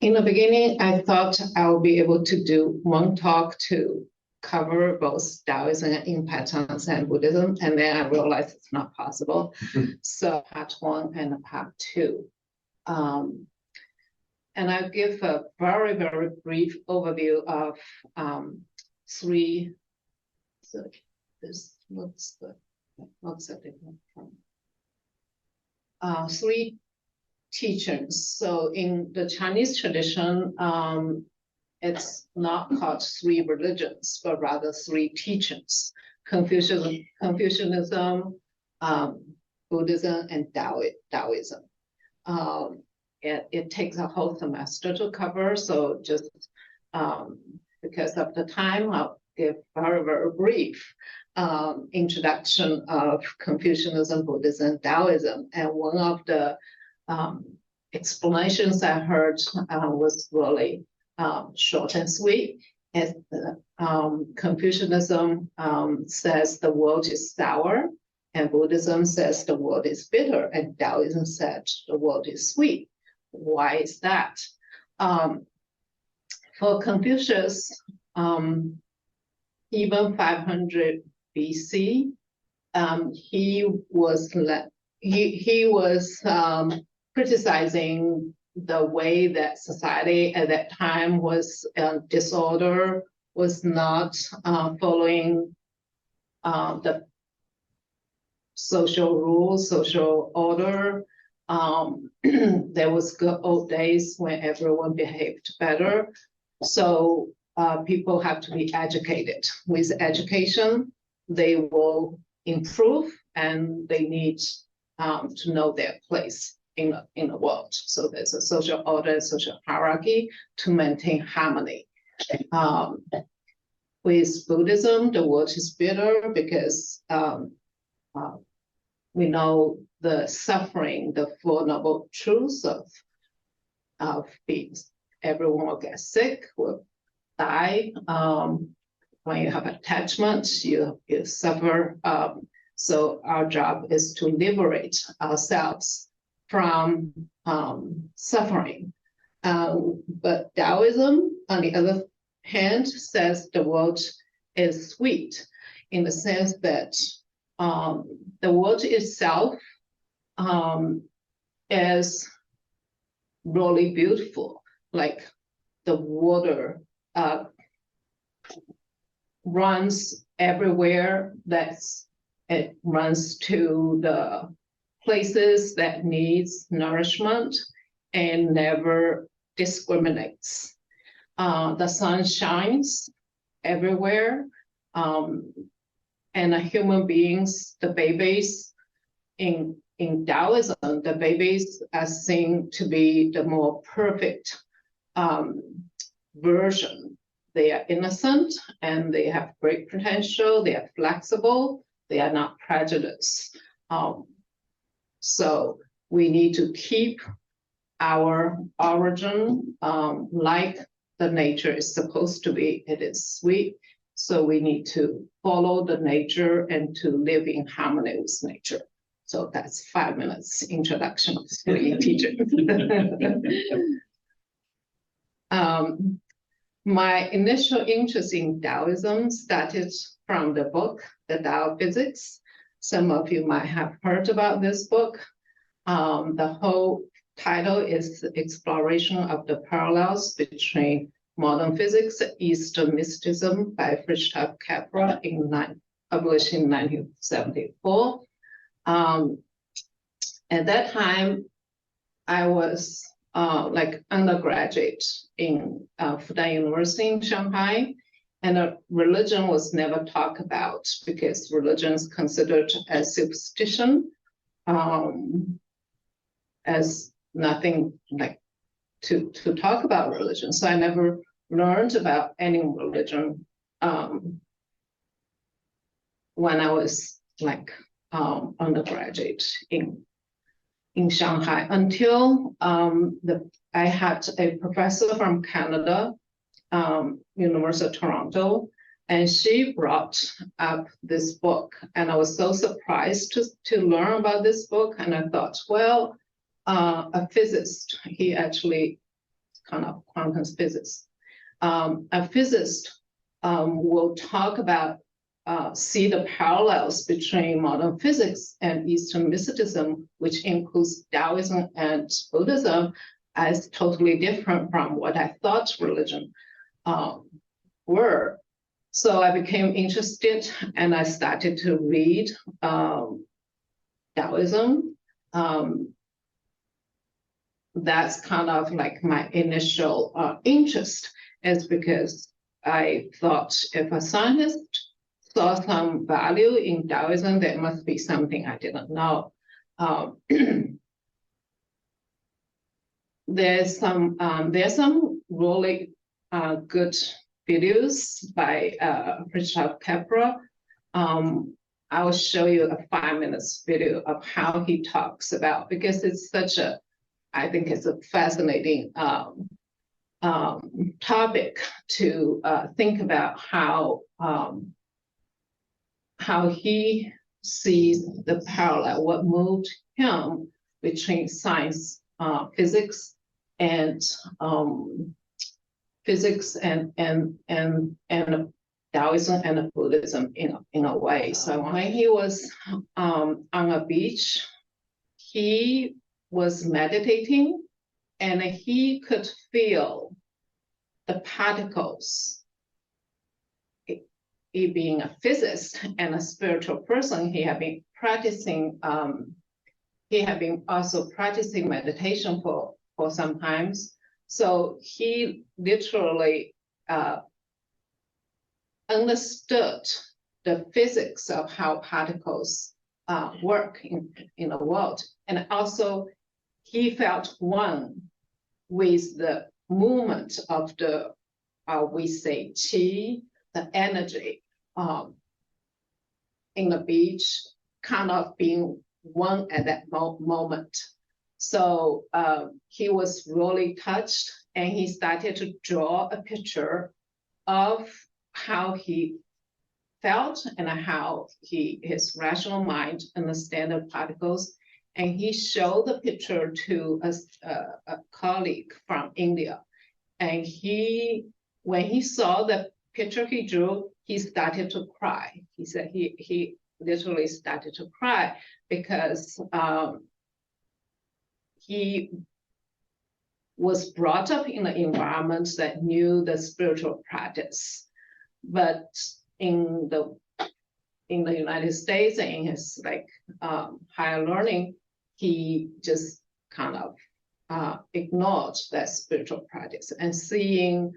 In the beginning, I thought I would be able to do one talk to cover both Taoism and impacts and Buddhism, and then I realized it's not possible. So part one and part two. And I'll give a very, very brief overview of three. So this looks good. Looks a different from three teachings. So in the Chinese tradition, it's not called three religions, but rather three teachings: Confucianism, Buddhism, and Daoism. It takes a whole semester to cover, so just because of the time, I'll give very, very brief introduction of Confucianism, Buddhism, and Daoism. And one of the explanations I heard was really short and sweet. As Confucianism says the world is sour, and Buddhism says the world is bitter, and Taoism said the world is sweet. Why is that? For Confucius, even 500 BC, he was criticizing the way that society at that time was disorder, was not following the social rules, social order. There was good old days when everyone behaved better. So people have to be educated. With education, they will improve, and they need to know their place in the world. So there's a social order, social hierarchy to maintain harmony. With Buddhism, the world is bitter because we know the suffering, the Four Noble Truths of being. Everyone will get sick, will die. When you have attachment, you suffer. So our job is to liberate ourselves from suffering. But Taoism, on the other hand, says the world is sweet in the sense that the world itself is really beautiful, like the water runs everywhere. It runs to the places that needs nourishment and never discriminates. The sun shines everywhere, and the human beings, the babies in Taoism, the babies are seen to be the more perfect version. They are innocent and they have great potential. They are flexible. They are not prejudiced. So we need to keep our origin like the nature is supposed to be. It is sweet. So we need to follow the nature and to live in harmony with nature. So that's 5 minutes introduction of three teachers. My initial interest in Taoism started from the book, The Tao of Physics. Some of you might have heard about this book. The whole title is Exploration of the Parallels Between Modern Physics and Eastern Mysticism by Fritjof Capra, published in 1974. At that time, I was like undergraduate in Fudan University in Shanghai, and religion was never talked about because religion is considered as superstition, as nothing like to talk about religion. So I never learned about any religion when I was like undergraduate in Shanghai until I had a professor from Canada, University of Toronto, and she brought up this book, and I was so surprised to learn about this book. And I thought, well, a physicist, he actually kind of quantum physics. A physicist will talk about, see the parallels between modern physics and Eastern mysticism, which includes Daoism and Buddhism, as totally different from what I thought religion were. So I became interested and I started to read Daoism. That's kind of like my initial interest, is because I thought if a scientist saw some value in Daoism, there must be something I didn't know. There's some really good videos by Richard Capra. I will show you a 5-minute video of how he talks about, because it's such a, I think it's a fascinating topic to think about how he sees the parallel, what moved him between science, physics, and Taoism and Buddhism in a way. So when he was on a beach, he was meditating and he could feel the particles. He being a physicist and a spiritual person, he had been practicing, he had been also practicing meditation for some times. So he literally understood the physics of how particles work in the world. And also he felt one with the movement of the, we say, qi, the energy in the beach, kind of being one at that moment. So he was really touched, and he started to draw a picture of how he felt and how his rational mind understand the particles. And he showed the picture to a colleague from India. And when he saw the picture he drew, he started to cry. He said he literally started to cry because he was brought up in an environment that knew the spiritual practice. But in the United States and in his higher learning, he just kind of ignored that spiritual practice. And seeing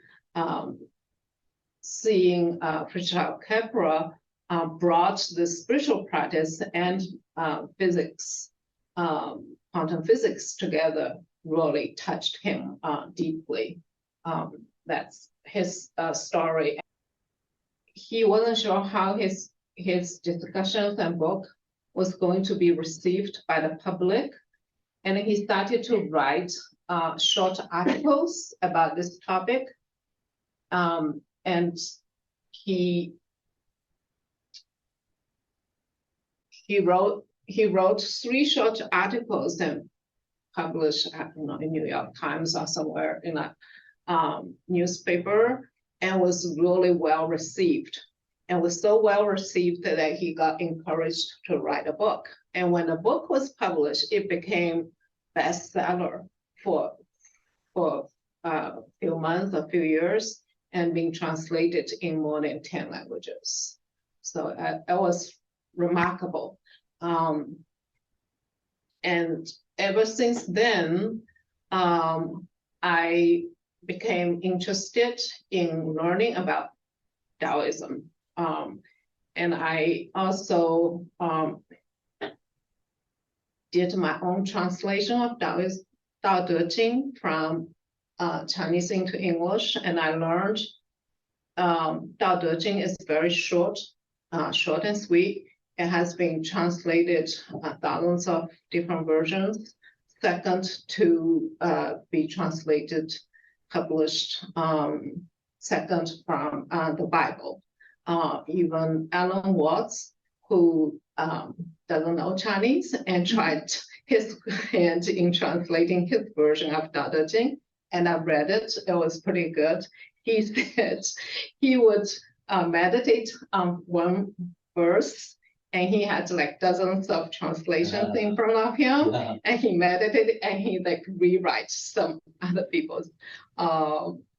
Richard Capra brought the spiritual practice and physics, quantum physics together, really touched him deeply. That's his story. He wasn't sure how his discussions and book was going to be received by the public. And he started to write short articles about this topic. And he wrote 3 short articles and published, in New York Times or somewhere in a newspaper, and was really well received. And was so well received that he got encouraged to write a book. And when the book was published, it became bestseller for a few months, a few years, and being translated in more than 10 languages. So it was remarkable. And ever since then, I became interested in learning about Daoism. And I also did my own translation of Dao De Jing from Chinese into English, and I learned Dao De Jing is very short and sweet. It has been translated thousands of different versions. Second to be translated, published, second from the Bible. Even Alan Watts, who doesn't know Chinese and tried his hand in translating his version of Dao De Jing, and I read it. It was pretty good. He said he would meditate on one verse, and he had like dozens of translations in front of him, and he meditated, and he like rewrites some other people's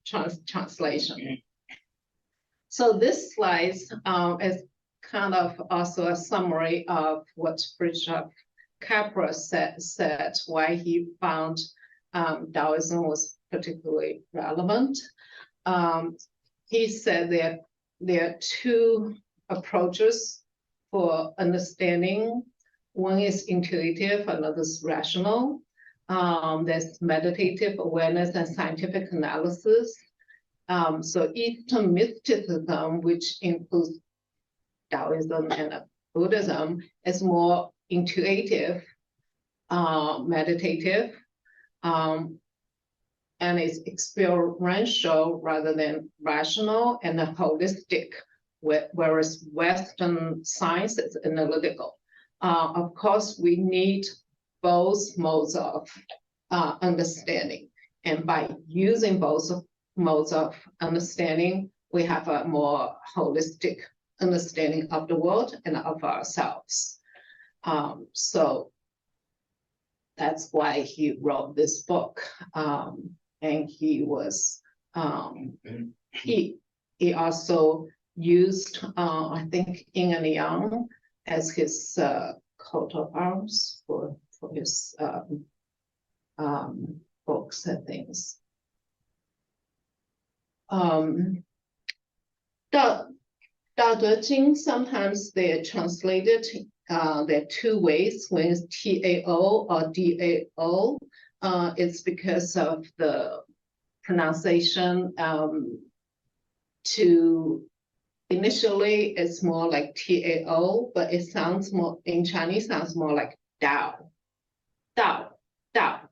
translation. So this slide is kind of also a summary of what Bishop Capra said why he found Daoism was particularly relevant. He said there are two approaches for understanding. One is intuitive, another is rational. There's meditative awareness and scientific analysis. So Eastern mysticism, which includes Daoism and Buddhism, is more intuitive, meditative, and it's experiential rather than rational and holistic, whereas Western science is analytical. Of course, we need both modes of understanding, and by using both modes of understanding, we have a more holistic understanding of the world and of ourselves. So that's why he wrote this book. And he was, he also used, I think, yin and yang as his coat of arms for his books and things. Daoism, sometimes they're translated, there are two ways. One is Tao or Dao. It's because of the pronunciation. Initially, it's more like Tao, but it sounds more, in Chinese, sounds more like Dao. Dao, Dao,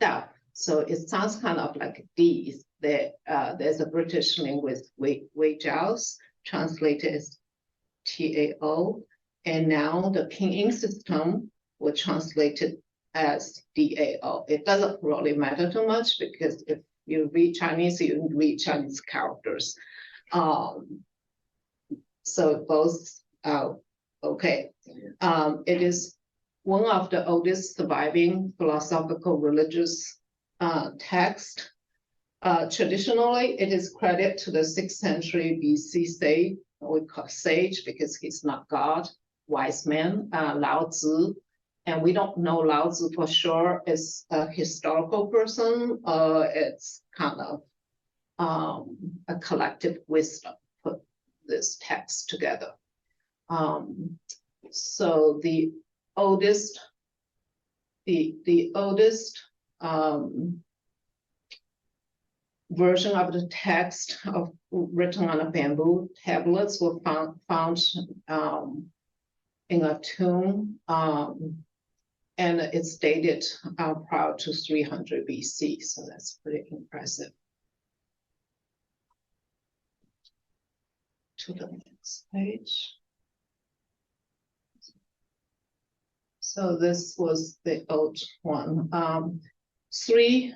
Dao. So it sounds kind of like these. There's a British linguist, Wei Zhao's, translated as Tao, and now the pinyin system will translate it as Dao. It doesn't really matter too much because if you read Chinese, you read Chinese characters. So both are okay. It is one of the oldest surviving philosophical religious text. Traditionally, it is credited to the 6th century BC sage, we call sage because he's not God, wise man, Lao Tzu. And we don't know Lao Tzu for sure is a historical person, it's kind of a collective wisdom put this text together. So the oldest version of the text written on a bamboo tablets were found in a tomb, and it's dated prior to 300 BC, so that's pretty impressive. To the next page. So this was the old one. 3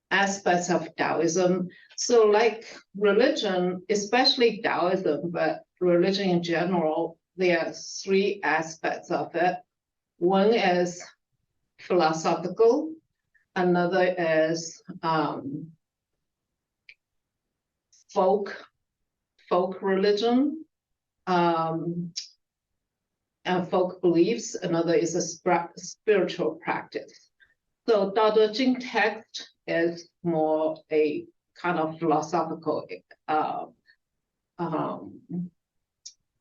aspects of Daoism. So like religion, especially Daoism, but religion in general, there are 3 aspects of it. One is philosophical, another is folk religion, and folk beliefs, another is a spiritual practice. So Daoism text is more a kind of philosophical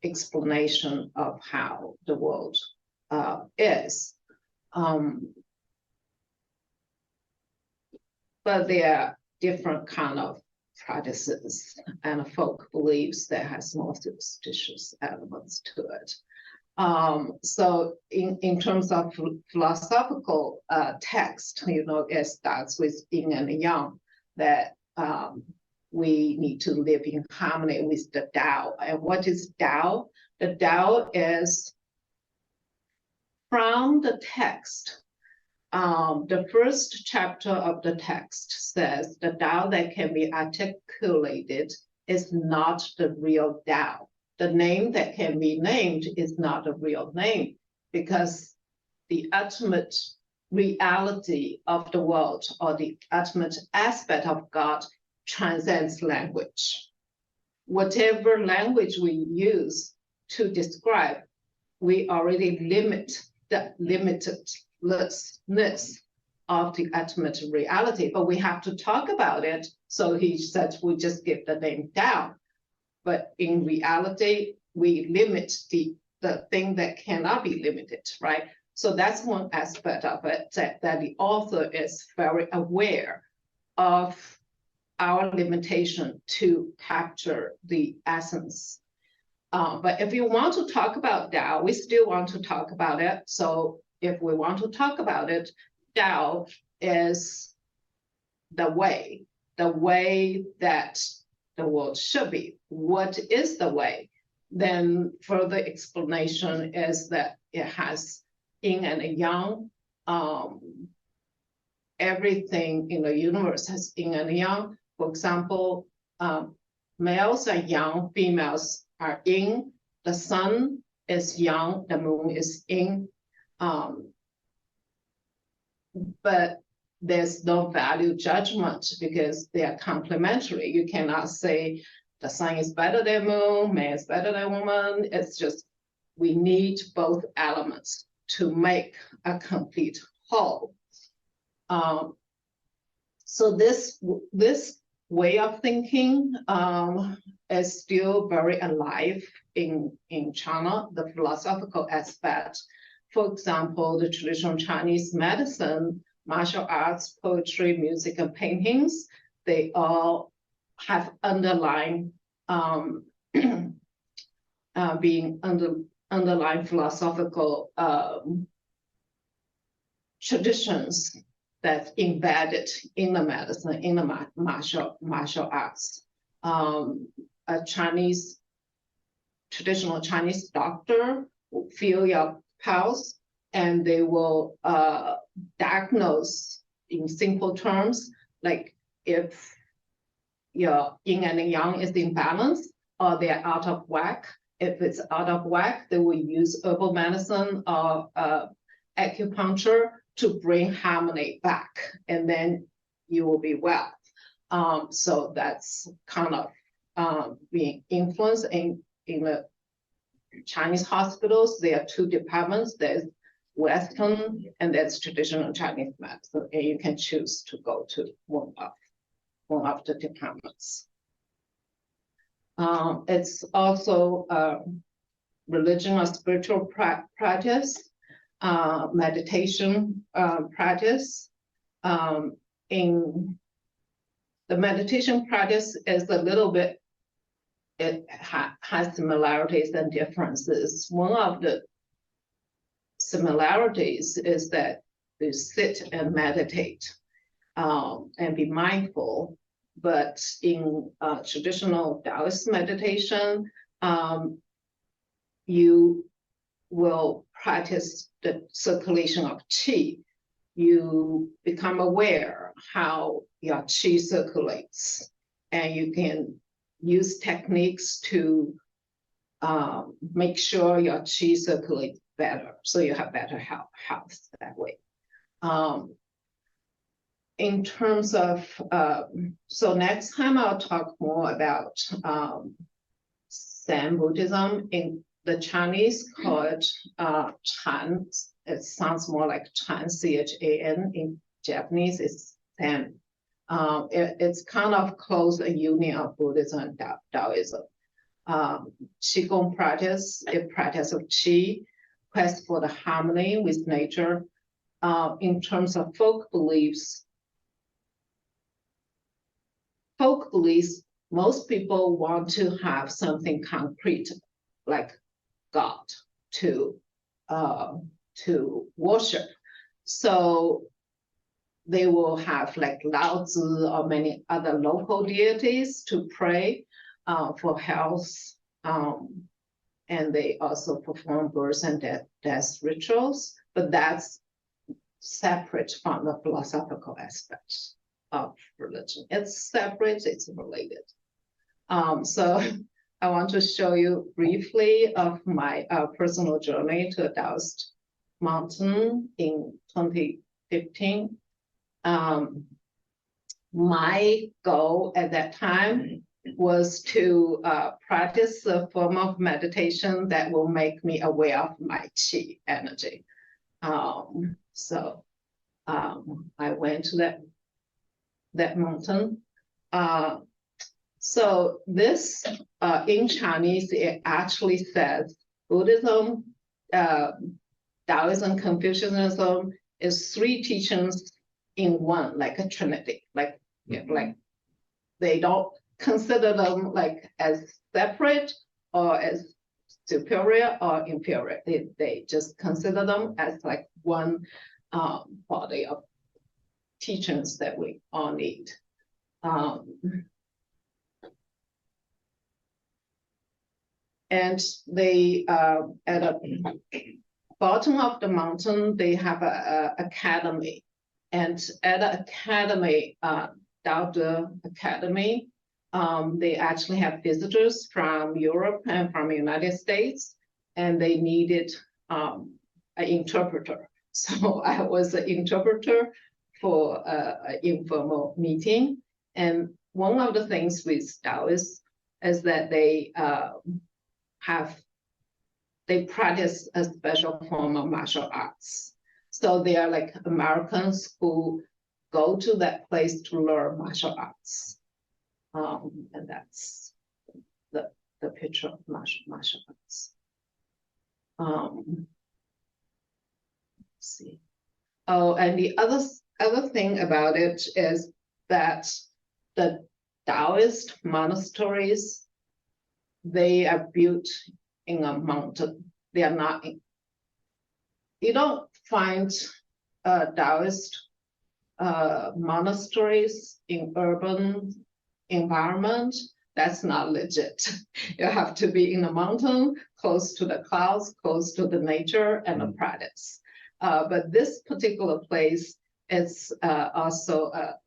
explanation of how the world is. But there are different kind of practices and folk beliefs that has more superstitious elements to it. So in terms of philosophical text, it starts with yin and yang, that we need to live in harmony with the Tao. And what is Tao? The Tao is, from the text, the first chapter of the text says the Tao that can be articulated is not the real Tao. The name that can be named is not a real name, because the ultimate reality of the world, or the ultimate aspect of God, transcends language. Whatever language we use to describe, we already limit the limitedness of the ultimate reality, but we have to talk about it. So he said we just give the name Tao, but in reality, we limit the thing that cannot be limited, right? So that's one aspect of it, that the author is very aware of our limitation to capture the essence. But if you want to talk about Tao, we still want to talk about it. So if we want to talk about it, Tao is the way that the world should be. What is the way? Then further explanation is that it has yin and yang. Everything in the universe has yin and yang. For example, males are yang, females are yin. The sun is yang, the moon is yin. But there's no value judgment because they are complementary. You cannot say the sun is better than moon, man is better than woman. It's just we need both elements to make a complete whole. So this way of thinking is still very alive in China, the philosophical aspect. For example, the traditional Chinese medicine, martial arts, poetry, music, and paintings, they all have underlying underlying philosophical traditions that's embedded in the medicine, in the martial arts. A traditional Chinese doctor will feel your pulse, and they will diagnose in simple terms, like if your yin and yang is in balance or they're out of whack. If it's out of whack, they will use herbal medicine or acupuncture to bring harmony back, and then you will be well. So that's kind of being influenced in the Chinese hospitals. There are two departments. There's Western and there's traditional Chinese medicine, and you can choose to go to one of the departments. It's also religion or spiritual practice, meditation practice. In the meditation practice is a little bit, it has similarities and differences. One of the similarities is that you sit and meditate and be mindful. But in traditional Taoist meditation, you will practice the circulation of qi. You become aware how your qi circulates, and you can use techniques to make sure your qi circulates better, so you have better health that way. In terms of, so next time I'll talk more about Zen Buddhism. In the Chinese call it Chan. It sounds more like Chan, C-H-A-N. In Japanese, it's Zen. It's kind of close a union of Buddhism and Daoism. Qigong practice, a practice of qi, quest for the harmony with nature. In terms of folk beliefs, most people want to have something concrete like God to worship. So they will have like Lao Tzu or many other local deities to pray for health. And they also perform birth and death rituals, but that's separate from the philosophical aspects of religion. It's separate, it's related. So I want to show you briefly of my personal journey to a Taoist mountain in 2015. My goal at that time was to practice a form of meditation that will make me aware of my qi energy. So I went to that mountain. So this in Chinese, it actually says Buddhism, Daoism, Confucianism is three teachings in one, like a trinity. Like they don't consider them like as separate or as superior or inferior. They just consider them as like one body of teachings that we all need. And they at the bottom of the mountain, they have a academy. And at the academy, Dao Academy, they actually have visitors from Europe and from the United States, and they needed an interpreter. So I was an interpreter for an informal meeting. And one of the things with Taoists is that they practice a special form of martial arts. So they are like Americans who go to that place to learn martial arts. And that's the picture of martial arts. Let's see. Oh, and the other thing about it is that the Taoist monasteries, they are built in a mountain. They are not you don't find Taoist monasteries in urban environment. That's not legit. You have to be in a mountain, close to the clouds, close to the nature and the practice. But this particular place is also a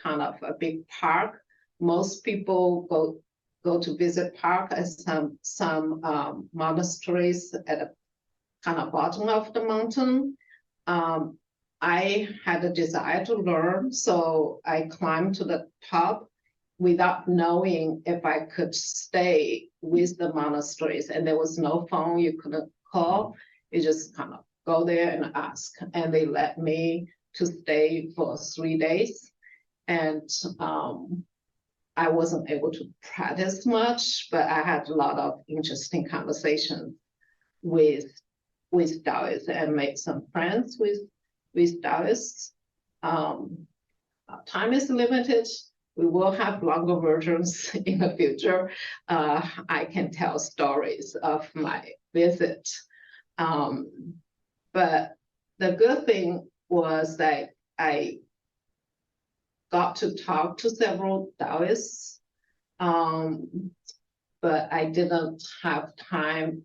kind of a big park. Most people go to visit park as some monasteries at the kind of bottom of the mountain. I had a desire to learn, so I climbed to the top without knowing if I could stay with the monasteries. And there was no phone, you couldn't call. You just kind of go there and ask. And they let me to stay for 3 days. And I wasn't able to practice much, but I had a lot of interesting conversations with Taoists and made some friends with Taoists. Time is limited. We will have longer versions in the future. I can tell stories of my visit. But the good thing was that I got to talk to several Taoists, but I didn't have time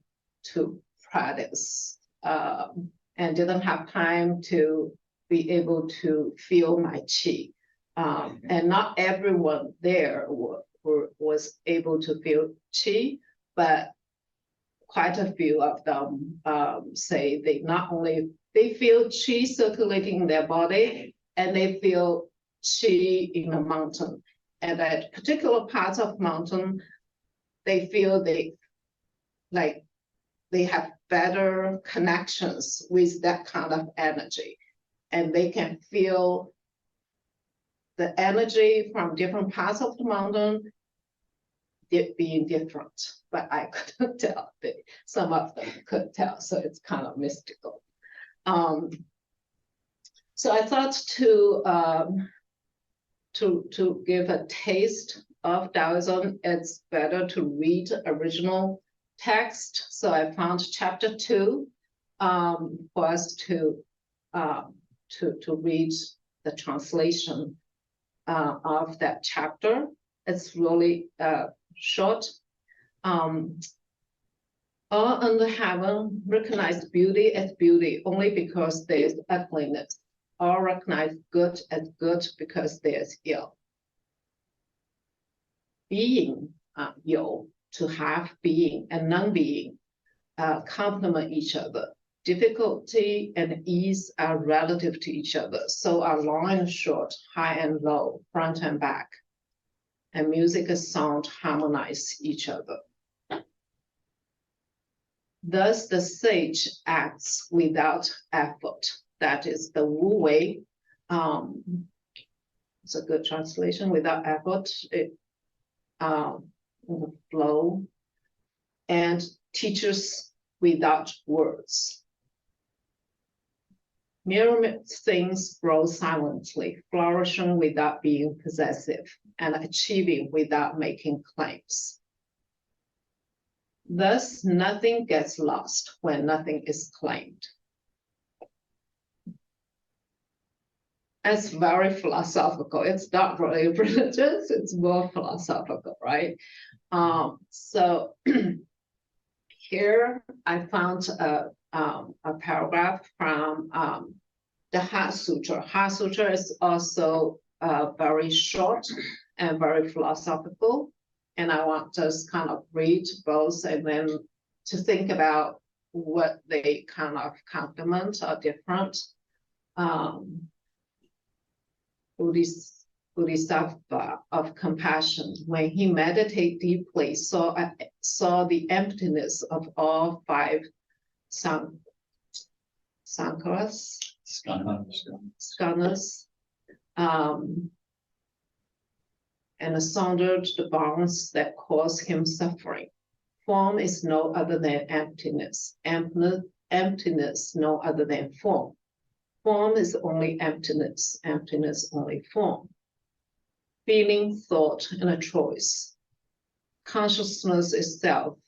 to practice and didn't have time to be able to feel my qi. And not everyone there was able to feel qi, but quite a few of them say they not only they feel qi circulating in their body, and they feel qi in the mountain. And at particular parts of mountain, they feel they have better connections with that kind of energy, and they can feel the energy from different parts of the mountain being different, but I couldn't tell. Some of them could tell, so it's kind of mystical. So I thought to give a taste of Daoism, it's better to read original text. So I found chapter 2 for us to read the translation of that chapter. It's really short. All under heaven recognize beauty as beauty only because there is ugliness all recognize good as good because there's ill. Being, 有, to have being and non-being complement each other. Difficulty and ease are relative to each other. So are long and short, high and low, front and back. And music and sound harmonize each other. Thus, the sage acts without effort. That is the Wu Wei. It's a good translation. Without effort, it flow, and teaches without words. Mere things grow silently, flourishing without being possessive, and achieving without making claims. Thus, nothing gets lost when nothing is claimed. It's very philosophical. It's not really religious, it's more philosophical, right? So here I found a paragraph from the Heart Sutra. Heart Sutra is also very short and very philosophical. And I want to just kind of read both and then to think about what they kind of complement or different. Bodhisattva of compassion, when he meditated deeply, saw the emptiness of all five skandhas, and sundered the bonds that cause him suffering. Form is no other than emptiness. Emptiness no other than form. Form is only emptiness. Emptiness only form. Feeling, thought, and a choice. Consciousness itself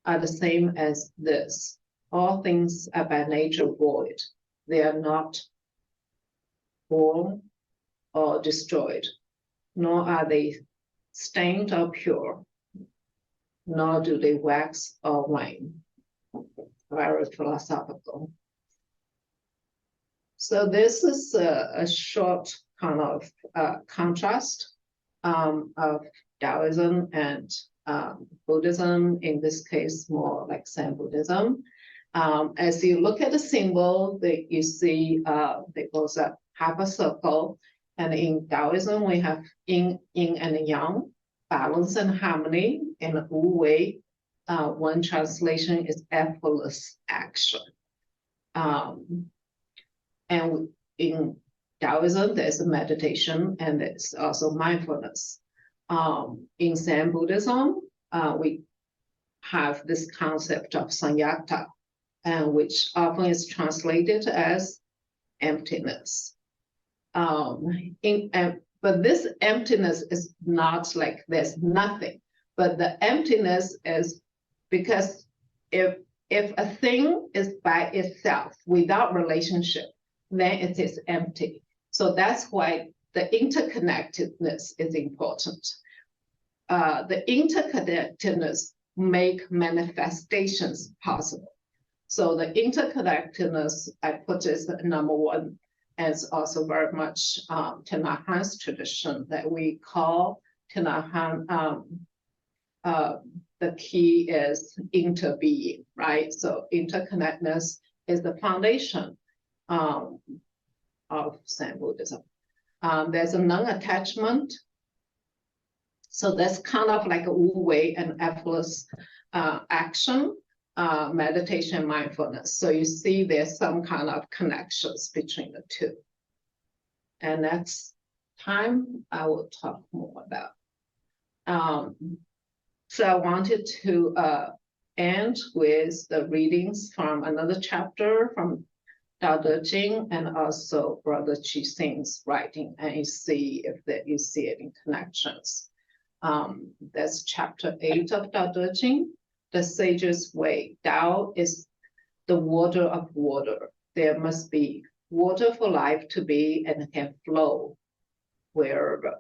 are the same as this. All things are by nature void. They are not born or destroyed, nor are they stained or pure, nor do they wax or wane. Very philosophical. So this is a short kind of contrast of Daoism and Buddhism, in this case, more like Zen Buddhism. As you look at the symbol, that you see that goes up half a circle. And in Daoism, we have yin and yang, balance and harmony. In Wu Wei, one translation is effortless action. And in Daoism, there's a meditation and there's also mindfulness. In Zen Buddhism, we have this concept of sunyata, which often is translated as emptiness. But this emptiness is not like there's nothing, but the emptiness is because if a thing is by itself without relationship, then it is empty. So that's why the interconnectedness is important. The interconnectedness make manifestations possible. So the interconnectedness, I put as number one, as also very much Thich Nhat Hanh's tradition that we call Thich Nhat Hanh, the key is interbeing, right? So interconnectedness is the foundation of Zen Buddhism. There's a non-attachment. So that's kind of like a Wu Wei and effortless action, meditation, and mindfulness. So you see there's some kind of connections between the two. And next time I will talk more about. So I wanted to end with the readings from another chapter from Dao De Jing and also Brother Qi Xing's writing, and you see if that you see any connections. That's chapter 8 of Dao De Jing, the sage's way. Dao is the water of water. There must be water for life to be and can flow wherever.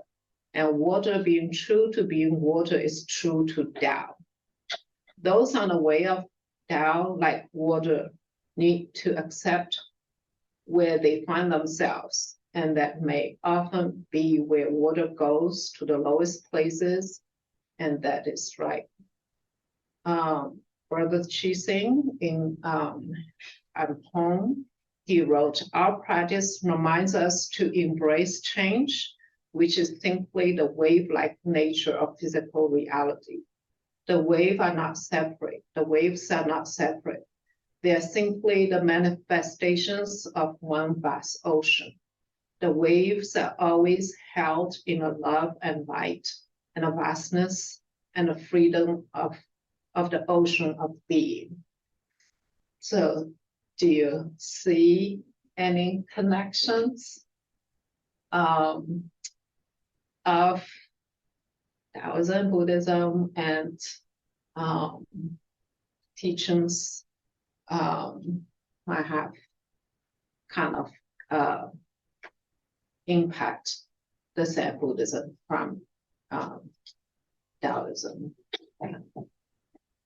And water being true to being water is true to Dao. Those on the way of Dao, like water, need to accept where they find themselves, and that may often be where water goes to the lowest places, and that is right. Brother Chising in at home, he wrote, "Our practice reminds us to embrace change, which is simply the wave-like nature of physical reality. The waves are not separate. The waves are not separate. They are simply the manifestations of one vast ocean. The waves are always held in a love and light and a vastness and a freedom of the ocean of being." So do you see any connections of Daoism, Buddhism, and teachings might have kind of impact the Zen Buddhism from Daoism?